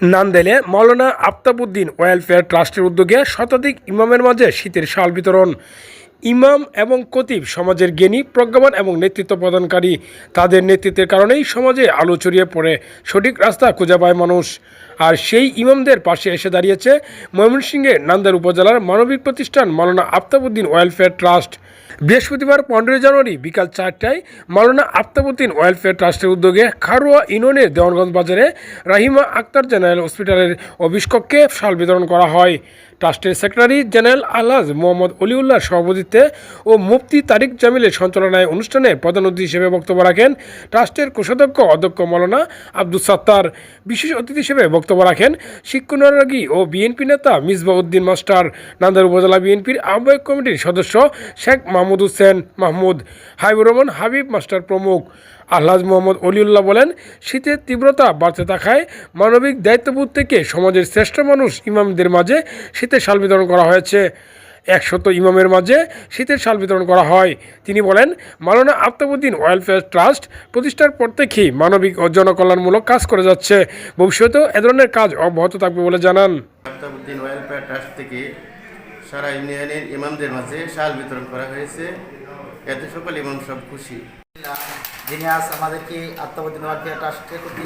নান্দেলে মাওলানা Aftabuddin welfare ট্রাস্টের উদ্যোগে শতাধিক ইমামের মাঝে শীতের শাল বিতরণ। ইমাম এবং খতিব সমাজের জ্ঞানী, প্রজ্ঞাবান এবং নেতৃত্ব প্রদানকারী। তাদের নেতৃত্বের কারণেই সমাজে আলো ছড়িয়ে পড়ে, সঠিক রাস্তা খুঁজে পায় মানুষ। আর সেই ইমামদের পাশে এসে দাঁড়িয়েছে ময়মনসিংহের নান্দাইল উপজেলার মানবিক প্রতিষ্ঠান মাওলানা আফতাবউদ্দিন ওয়েলফেয়ার ট্রাস্ট। বৃহস্পতিবার 15 জানুয়ারি বিকাল 4টায় মাওলানা আফতাবউদ্দিন ওয়েলফেয়ার ট্রাস্টের উদ্যোগে খারোয়া ইউনিয়নের দেওয়ানগঞ্জ বাজারে রাহিমা আক্তার জেনারেল হসপিটালের অফিস কক্ষে শাল বিতরণ করা হয়। ট্রাস্টের সেক্রেটারি জেনারেল আলহাজ মোহাম্মদ অলিউল্লাহর সভাপতিত্বে ও মুফতি তারিক জামিলের সঞ্চালনায় অনুষ্ঠানে প্রধান অতিথি হিসেবে বক্তব্য রাখেন ট্রাস্টের কোষাধ্যক্ষ অধ্যক্ষ মাওলানা আব্দুস সাত্তার। বিশেষ অতিথি হিসেবে বক্তব্য রাখেন শিক্ষানুরাগী ও বিএনপি নেতা মিসবাহ উদ্দিন মাস্টার, নান্দাইল উপজেলা বিএনপির আহ্বায়ক কমিটির সদস্য শেখ মাহমুদ হোসেন মাহমুদ, হাবিবুর রহমান হাবিব মাস্টার প্রমুখ। আলহাজ মোহাম্মদ অলিউল্লাহ বলেন, শীতের তীব্রতা বাড়তে থাকায় মানবিক দায়িত্ববোধ থেকে সমাজের শ্রেষ্ঠ মানুষ ইমামদের মাঝে শীতের শাল বিতরণ করা হয়েছে। 100 ইমামের মাঝে শীতের শাল বিতরণ করা হয়। তিনি বলেন, মাওলানা আফতাবউদ্দিন ওয়েলফেয়ার ট্রাস্ট প্রতিষ্ঠার পর থেকেই মানবিক ও জনকল্যাণমূলক কাজ করে যাচ্ছে। ভবিষ্যতেও এ ধরনের কাজ অব্যাহত থাকবে বলে জানান। আফতাবউদ্দিন ওয়েলফেয়ার ট্রাস্ট থেকে সারা ইউনিয়নের ইমামদের মাঝে শাল বিতরণ করা হয়েছে। এতে সকল ইমাম সব খুশি। যিনি আজ আমাদেরকে আফতাবউদ্দিন ওয়েলফেয়ার ট্রাস্টের প্রতি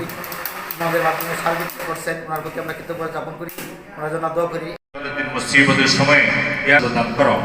আমাদের মাধ্যমে শাল বিতরণ করছেন, ওনার প্রতি আমরা কৃতজ্ঞতা জ্ঞাপন করি, ওনার জন্য দোয়া করি। মুসিবতের সময় দান করো।